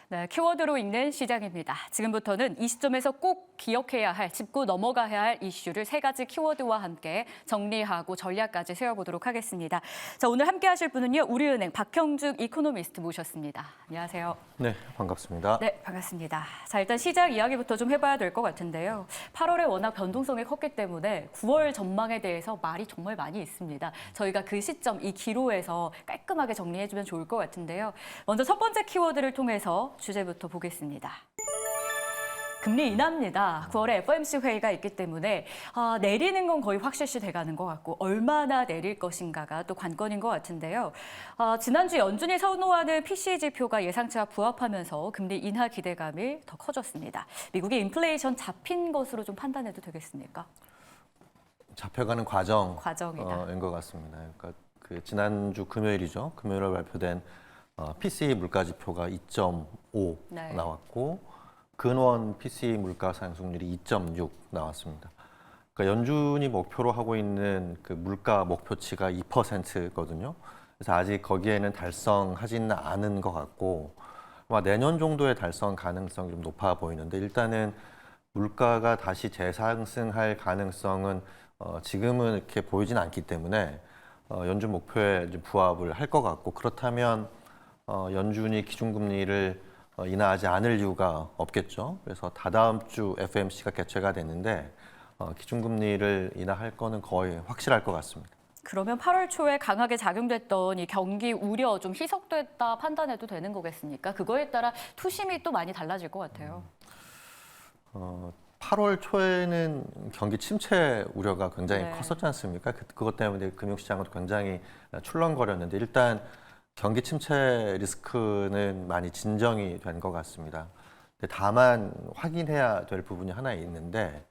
네, 키워드로 읽는 시장입니다. 지금부터는 이 시점에서 꼭 기억해야 할, 짚고 넘어가야 할 이슈를 세 가지 키워드와 함께 정리하고 전략까지 세워보도록 하겠습니다. 자, 오늘 함께 하실 분은요, 우리은행 박형죽 이코노미스트 모셨습니다. 안녕하세요. 네, 반갑습니다. 네, 반갑습니다. 자, 일단 시장 이야기부터 좀 해봐야 될 것 같은데요. 8월에 워낙 변동성이 컸기 때문에 9월 전망에 대해서 말이 정말 많이 있습니다. 저희가 그 시점, 이 기로에서 깔끔하게 정리해주면 좋을 것 같은데요. 먼저 첫 번째 키워드를 통해서 주제부터 보겠습니다. 금리 인하입니다. 9월에 FOMC 회의가 있기 때문에 내리는 건 거의 확실시 돼가는 것 같고 얼마나 내릴 것인가가 또 관건인 것 같은데요. 지난주 연준이 선호하는 PCE 지표가 예상치와 부합하면서 금리 인하 기대감이 더 커졌습니다. 미국의 인플레이션 잡힌 것으로 좀 판단해도 되겠습니까? 잡혀가는 과정인 것 같습니다. 그러니까 그 지난주 금요일이죠. 금요일에 발표된 PCE 물가 지표가 2.5 네. 나왔고 근원 PCE 물가 상승률이 2.6 나왔습니다. 그러니까 연준이 목표로 하고 있는 그 물가 목표치가 2%거든요. 그래서 아직 거기에는 달성하지는 않은 것 같고 아마 내년 정도에 달성 가능성이 좀 높아 보이는데 일단은 물가가 다시 재상승할 가능성은 지금은 이렇게 보이진 않기 때문에 연준 목표에 좀 부합을 할 것 같고 그렇다면 연준이 기준금리를 인하하지 않을 이유가 없겠죠. 그래서 다다음 주 FOMC가 개최가 됐는데 기준금리를 인하할 거는 거의 확실할 것 같습니다. 그러면 8월 초에 강하게 작용됐던 이 경기 우려 좀 희석됐다 판단해도 되는 거겠습니까? 그거에 따라 투심이 또 많이 달라질 것 같아요. 8월 초에는 경기 침체 우려가 굉장히 네. 컸었지 않습니까? 그것 때문에 금융시장은 굉장히 출렁거렸는데 일단 경기 침체 리스크는 많이 진정이 된 것 같습니다. 다만 확인해야 될 부분이 하나 있는데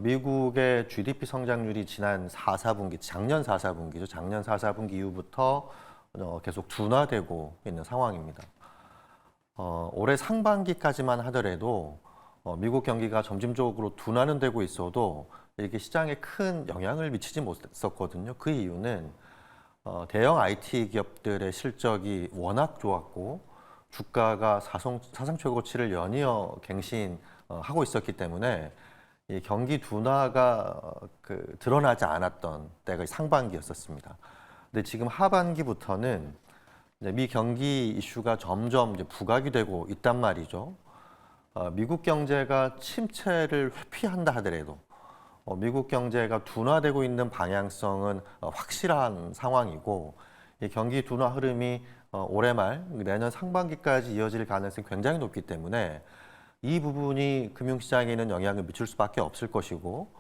미국의 GDP 성장률이 지난 4분기, 작년 4분기죠. 작년 4분기 이후부터 계속 둔화되고 있는 상황입니다. 올해 상반기까지만 하더라도 미국 경기가 점진적으로 둔화는 되고 있어도 이게 시장에 큰 영향을 미치지 못했었거든요. 그 이유는 대형 IT 기업들의 실적이 워낙 좋았고 주가가 사상 최고치를 연이어 갱신하고 있었기 때문에 이 경기 둔화가 드러나지 않았던 때가 상반기였었습니다. 근데 지금 하반기부터는 미 경기 이슈가 점점 이제 부각이 되고 있단 말이죠. 미국 경제가 침체를 회피한다 하더라도 미국 경제가 둔화되고 있는 방향성은 확실한 상황이고 이 경기 둔화 흐름이 올해 말 내년 상반기까지 이어질 가능성이 굉장히 높기 때문에 이 부분이 금융시장에는 영향을 미칠 수밖에 없을 것이고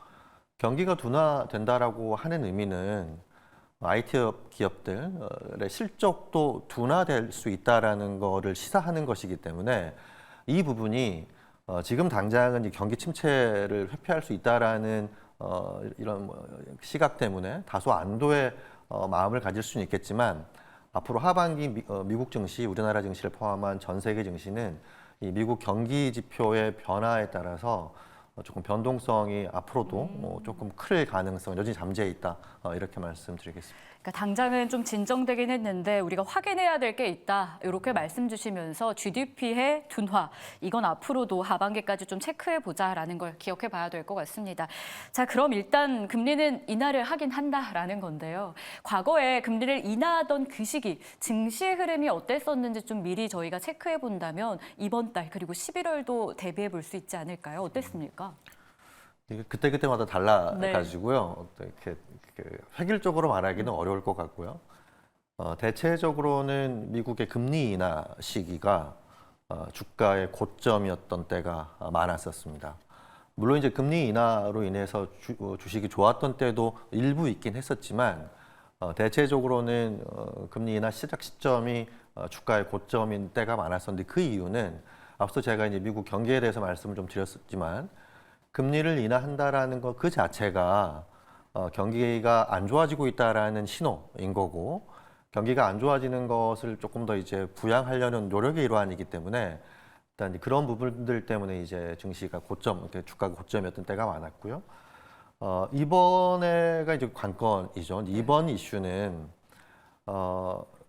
경기가 둔화된다라고 하는 의미는 IT 기업들의 실적도 둔화될 수 있다라는 거를 시사하는 것이기 때문에 이 부분이 지금 당장은 경기 침체를 회피할 수 있다라는 이런 시각 때문에 다소 안도의 마음을 가질 수는 있겠지만 앞으로 하반기 미국 증시, 우리나라 증시를 포함한 전 세계 증시는 이 미국 경기 지표의 변화에 따라서 조금 변동성이 앞으로도 조금 클 가능성 여전히 잠재해 있다 이렇게 말씀드리겠습니다. 그러니까 당장은 좀 진정되긴 했는데 우리가 확인해야 될 게 있다 이렇게 말씀 주시면서 GDP의 둔화 이건 앞으로도 하반기까지 좀 체크해 보자라는 걸 기억해 봐야 될 것 같습니다. 자, 그럼 일단 금리는 인하를 하긴 한다라는 건데요. 과거에 금리를 인하하던 그 시기 증시의 흐름이 어땠었는지 좀 미리 저희가 체크해 본다면 이번 달 그리고 11월도 대비해 볼 수 있지 않을까요? 어땠습니까? 이게 그때그때마다 달라가지고요. 네. 이렇게 획일적으로 말하기는 어려울 것 같고요. 대체적으로는 미국의 금리 인하 시기가 주가의 고점이었던 때가 많았었습니다. 물론 이제 금리 인하로 인해서 주식이 좋았던 때도 일부 있긴 했었지만 대체적으로는 금리 인하 시작 시점이 주가의 고점인 때가 많았었는데 그 이유는 앞서 제가 이제 미국 경기에 대해서 말씀을 좀 드렸지만 금리를 인하한다라는 것 그 자체가 경기가 안 좋아지고 있다라는 신호인 거고 경기가 안 좋아지는 것을 조금 더 이제 부양하려는 노력의 일환이기 때문에 일단 그런 부분들 때문에 이제 증시가 주가가 고점이었던 때가 많았고요. 이번에가 이제 관건이죠. 이번 이슈는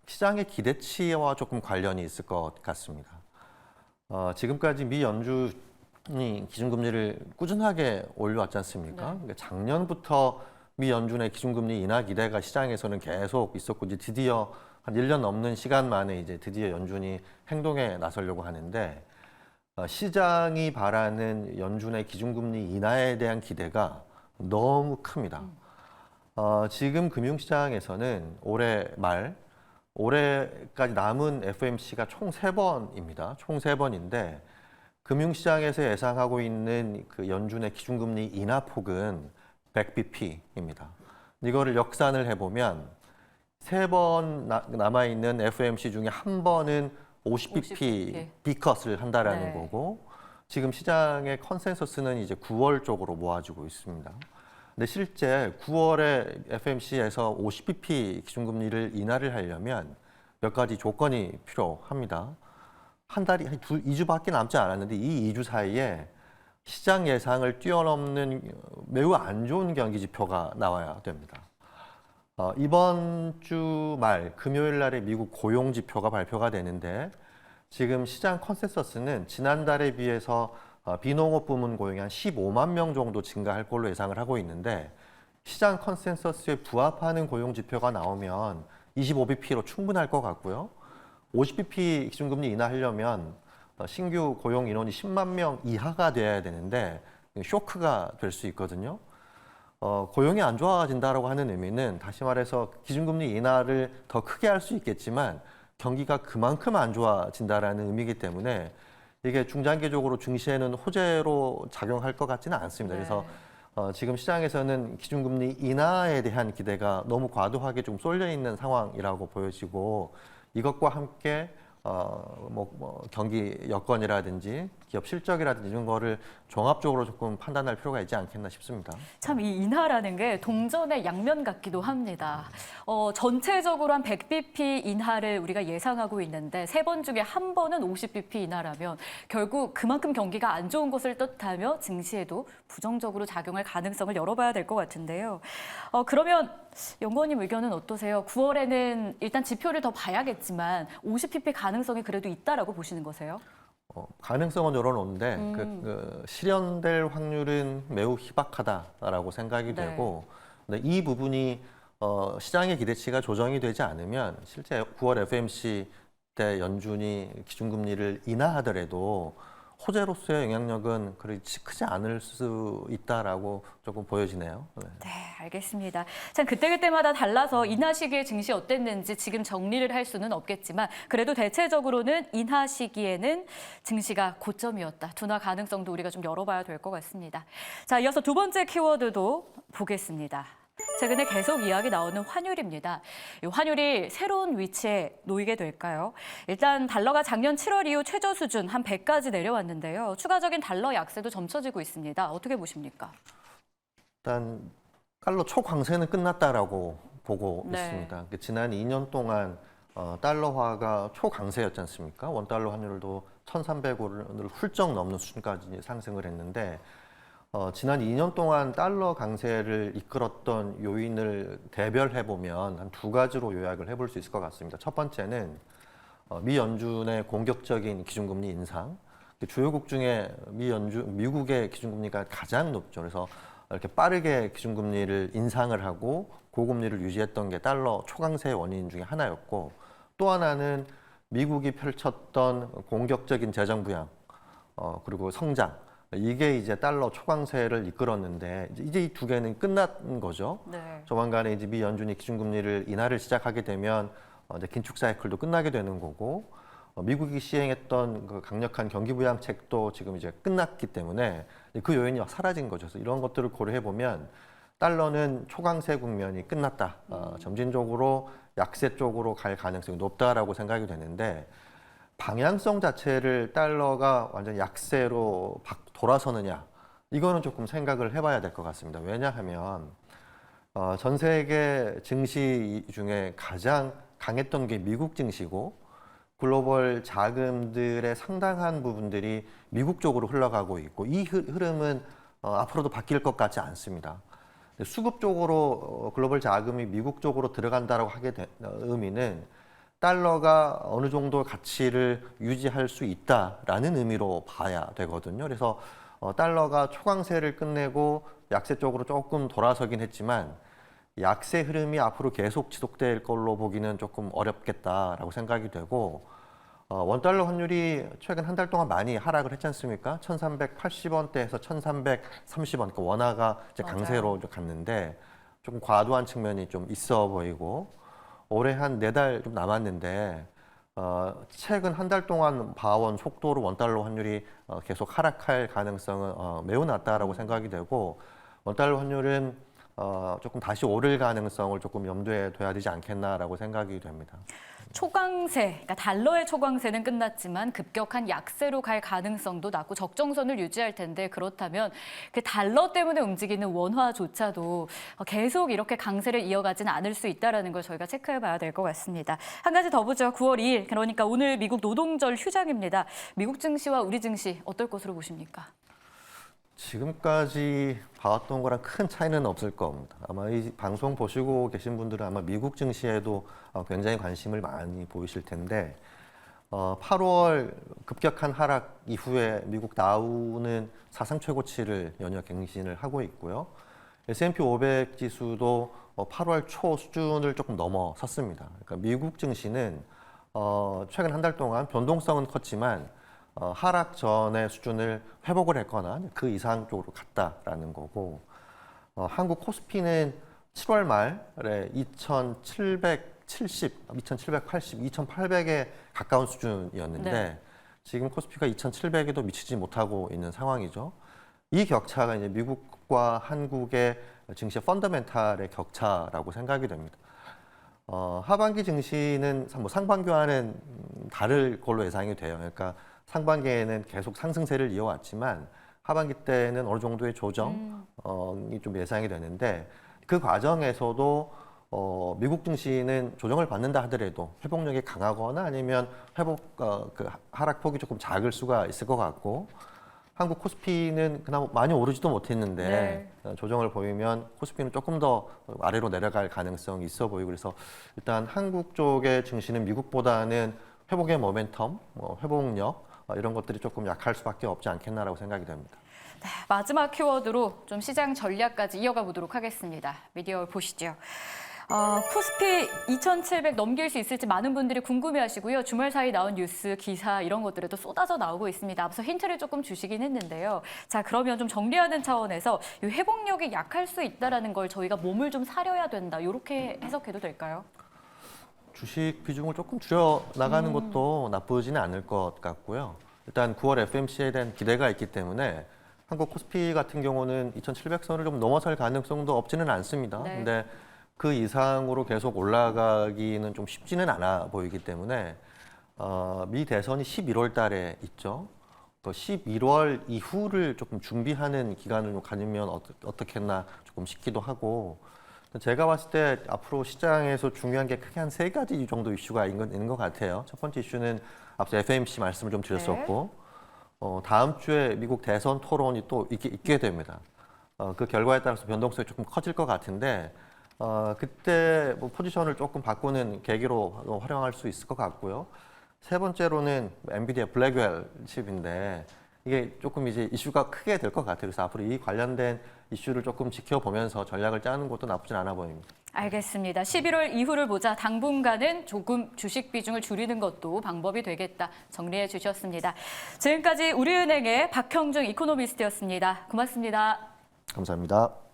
시장의 기대치와 조금 관련이 있을 것 같습니다. 지금까지 미 연준이 기준금리를 꾸준하게 올려왔지 않습니까? 네. 그러니까 작년부터 미 연준의 기준금리 인하 기대가 시장에서는 계속 있었고 이제 드디어 한 1년 넘는 시간 만에 이제 드디어 연준이 행동에 나서려고 하는데 시장이 바라는 연준의 기준금리 인하에 대한 기대가 너무 큽니다. 지금 금융시장에서는 올해까지 남은 FOMC가 총 3번입니다. 총 3번인데 금융시장에서 예상하고 있는 그 연준의 기준금리 인하 폭은 100bp입니다. 이거를 역산을 해보면 3번 남아있는 FOMC 중에 한 번은 50bp 비컷을 한다라는 네. 거고 지금 시장의 컨센서스는 이제 9월 쪽으로 모아지고 있습니다. 근데 실제 9월에 FOMC에서 50bp 기준금리를 인하를 하려면 몇 가지 조건이 필요합니다. 한 달이 2주밖에 남지 않았는데 이 2주 사이에 시장 예상을 뛰어넘는 매우 안 좋은 경기 지표가 나와야 됩니다. 이번 주 말 금요일 날에 미국 고용 지표가 발표가 되는데 지금 시장 컨센서스는 지난달에 비해서 비농업 부문 고용이 한 15만 명 정도 증가할 걸로 예상을 하고 있는데 시장 컨센서스에 부합하는 고용 지표가 나오면 25bp로 충분할 것 같고요. 50bp 기준금리 인하하려면 신규 고용 인원이 10만 명 이하가 돼야 되는데 쇼크가 될 수 있거든요. 고용이 안 좋아진다라고 하는 의미는 다시 말해서 기준금리 인하를 더 크게 할 수 있겠지만 경기가 그만큼 안 좋아진다라는 의미이기 때문에 이게 중장기적으로 증시에는 호재로 작용할 것 같지는 않습니다. 네. 그래서 지금 시장에서는 기준금리 인하에 대한 기대가 너무 과도하게 좀 쏠려 있는 상황이라고 보여지고 이것과 함께 경기 여건이라든지 기업 실적이라든지 이런 거를 종합적으로 조금 판단할 필요가 있지 않겠나 싶습니다. 참 이 인하라는 게 동전의 양면 같기도 합니다. 전체적으로 한 100bp 인하를 우리가 예상하고 있는데 3번 중에 한 번은 50bp 인하라면 결국 그만큼 경기가 안 좋은 것을 뜻하며 증시에도 부정적으로 작용할 가능성을 열어봐야 될 것 같은데요. 그러면 연구원님 의견은 어떠세요? 9월에는 일단 지표를 더 봐야겠지만 50bp 가능성이 그래도 있다라고 보시는 거세요? 가능성은 열어놓는데 그 실현될 확률은 매우 희박하다라고 생각이 네. 되고 근데 이 부분이 시장의 기대치가 조정이 되지 않으면 실제 9월 FOMC 때 연준이 기준금리를 인하하더라도 호재로서의 영향력은 그렇게 크지 않을 수 있다라고 조금 보여지네요. 네. 네, 알겠습니다. 참 그때그때마다 달라서 인하 시기의 증시 어땠는지 지금 정리를 할 수는 없겠지만 그래도 대체적으로는 인하 시기에는 증시가 고점이었다. 둔화 가능성도 우리가 좀 열어봐야 될 것 같습니다. 자, 이어서 두 번째 키워드도 보겠습니다. 최근에 계속 이야기 나오는 환율입니다. 이 환율이 새로운 위치에 놓이게 될까요? 일단 달러가 작년 7월 이후 최저 수준 한 100까지 내려왔는데요. 추가적인 달러 약세도 점쳐지고 있습니다. 어떻게 보십니까? 일단 달러 초강세는 끝났다라고 보고 네. 있습니다. 지난 2년 동안 달러화가 초강세였지 않습니까? 원달러 환율도 1,300원을 훌쩍 넘는 수준까지 상승을 했는데 지난 2년 동안 달러 강세를 이끌었던 요인을 대별해 보면 한 두 가지로 요약을 해볼 수 있을 것 같습니다. 첫 번째는 미 연준의 공격적인 기준금리 인상. 주요국 중에 미국의 기준금리가 가장 높죠. 그래서 이렇게 빠르게 기준금리를 인상을 하고 고금리를 유지했던 게 달러 초강세의 원인 중에 하나였고 또 하나는 미국이 펼쳤던 공격적인 재정 부양 그리고 성장 이게 이제 달러 초강세를 이끌었는데 이제 이 두 개는 끝난 거죠. 네. 조만간에 이제 미 연준이 기준금리를 인하를 시작하게 되면 이제 긴축 사이클도 끝나게 되는 거고 미국이 시행했던 그 강력한 경기 부양책도 지금 이제 끝났기 때문에 그 요인이 사라진 거죠. 그래서 이런 것들을 고려해 보면 달러는 초강세 국면이 끝났다. 점진적으로 약세 쪽으로 갈 가능성이 높다라고 생각이 되는데 방향성 자체를 달러가 완전 약세로 돌아서느냐 이거는 조금 생각을 해봐야 될 것 같습니다. 왜냐하면 전 세계 증시 중에 가장 강했던 게 미국 증시고 글로벌 자금들의 상당한 부분들이 미국 쪽으로 흘러가고 있고 이 흐름은 앞으로도 바뀔 것 같지 않습니다. 수급 쪽으로 글로벌 자금이 미국 쪽으로 들어간다고 하게 된 의미는 달러가 어느 정도 가치를 유지할 수 있다라는 의미로 봐야 되거든요. 그래서 달러가 초강세를 끝내고 약세 쪽으로 조금 돌아서긴 했지만 약세 흐름이 앞으로 계속 지속될 걸로 보기는 조금 어렵겠다라고 생각이 되고 원달러 환율이 최근 한 달 동안 많이 하락을 했지 않습니까? 1,380원대에서 1,330원, 그러니까 원화가 이제 맞아요. 강세로 갔는데 조금 과도한 측면이 좀 있어 보이고 올해 한 4달 좀 남았는데 최근 한 달 동안 봐온 속도로 원달러 환율이 계속 하락할 가능성은 매우 낮다라고 생각이 되고 원달러 환율은 조금 다시 오를 가능성을 조금 염두에 둬야 되지 않겠나라고 생각이 됩니다. 초강세, 그러니까 달러의 초강세는 끝났지만 급격한 약세로 갈 가능성도 낮고 적정선을 유지할 텐데 그렇다면 그 달러 때문에 움직이는 원화조차도 계속 이렇게 강세를 이어가지는 않을 수 있다는 걸 저희가 체크해봐야 될 것 같습니다. 한 가지 더 보죠. 9월 2일, 그러니까 오늘 미국 노동절 휴장입니다. 미국 증시와 우리 증시 어떨 것으로 보십니까? 지금까지 봐왔던 거랑 큰 차이는 없을 겁니다. 아마 이 방송 보시고 계신 분들은 아마 미국 증시에도 굉장히 관심을 많이 보이실 텐데 8월 급격한 하락 이후에 미국 다우는 사상 최고치를 연이어 갱신을 하고 있고요. S&P 500 지수도 8월 초 수준을 조금 넘어섰습니다. 그러니까 미국 증시는 최근 한 달 동안 변동성은 컸지만 하락 전의 수준을 회복을 했거나 그 이상 쪽으로 갔다라는 거고 한국 코스피는 7월 말에 2,770, 2,780, 2,800에 가까운 수준이었는데 네. 지금 코스피가 2,700에도 미치지 못하고 있는 상황이죠. 이 격차가 이제 미국과 한국의 증시 펀더멘탈의 격차라고 생각이 됩니다. 하반기 증시는 뭐 상반기와는 다를 걸로 예상이 돼요. 그러니까 상반기에는 계속 상승세를 이어왔지만 하반기 때는 어느 정도의 조정이 좀 예상이 되는데 그 과정에서도 미국 증시는 조정을 받는다 하더라도 회복력이 강하거나 아니면 그 하락폭이 조금 작을 수가 있을 것 같고 한국 코스피는 그나마 많이 오르지도 못했는데 조정을 보이면 코스피는 조금 더 아래로 내려갈 가능성이 있어 보이고 그래서 일단 한국 쪽의 증시는 미국보다는 회복의 모멘텀, 회복력 이런 것들이 조금 약할 수밖에 없지 않겠나라고 생각이 됩니다. 네, 마지막 키워드로 좀 시장 전략까지 이어가 보도록 하겠습니다. 미디어 보시죠. 코스피 2,700 넘길 수 있을지 많은 분들이 궁금해하시고요. 주말 사이 나온 뉴스, 기사 이런 것들에도 쏟아져 나오고 있습니다. 앞서 힌트를 조금 주시긴 했는데요. 자, 그러면 좀 정리하는 차원에서 이 회복력이 약할 수 있다는 걸 저희가 몸을 좀 사려야 된다. 이렇게 해석해도 될까요? 주식 비중을 조금 줄여 나가는 것도 나쁘지는 않을 것 같고요. 일단 9월 FMC에 대한 기대가 있기 때문에 한국 코스피 같은 경우는 2,700선을 좀 넘어설 가능성도 없지는 않습니다. 네. 근데 그 이상으로 계속 올라가기는 좀 쉽지는 않아 보이기 때문에 미 대선이 11월 달에 있죠. 또 11월 이후를 조금 준비하는 기간을 좀 가지면 어떻겠나 조금 싶기도 하고 제가 봤을 때 앞으로 시장에서 중요한 게 크게 한 3가지 정도 이슈가 있는 것 같아요. 첫 번째 이슈는 앞서 FMC 말씀을 좀 드렸었고 다음 주에 미국 대선 토론이 또 있게 됩니다. 그 결과에 따라서 변동성이 조금 커질 것 같은데 그때 뭐 포지션을 조금 바꾸는 계기로 활용할 수 있을 것 같고요. 세 번째로는 엔비디아 블랙웰 칩인데 이게 조금 이제 이슈가 크게 될 것 같아요. 그래서 앞으로 이 관련된 이슈를 조금 지켜보면서 전략을 짜는 것도 나쁘진 않아 보입니다. 알겠습니다. 11월 이후를 보자 당분간은 조금 주식 비중을 줄이는 것도 방법이 되겠다. 정리해 주셨습니다. 지금까지 우리은행의 박형중 이코노미스트였습니다. 고맙습니다. 감사합니다.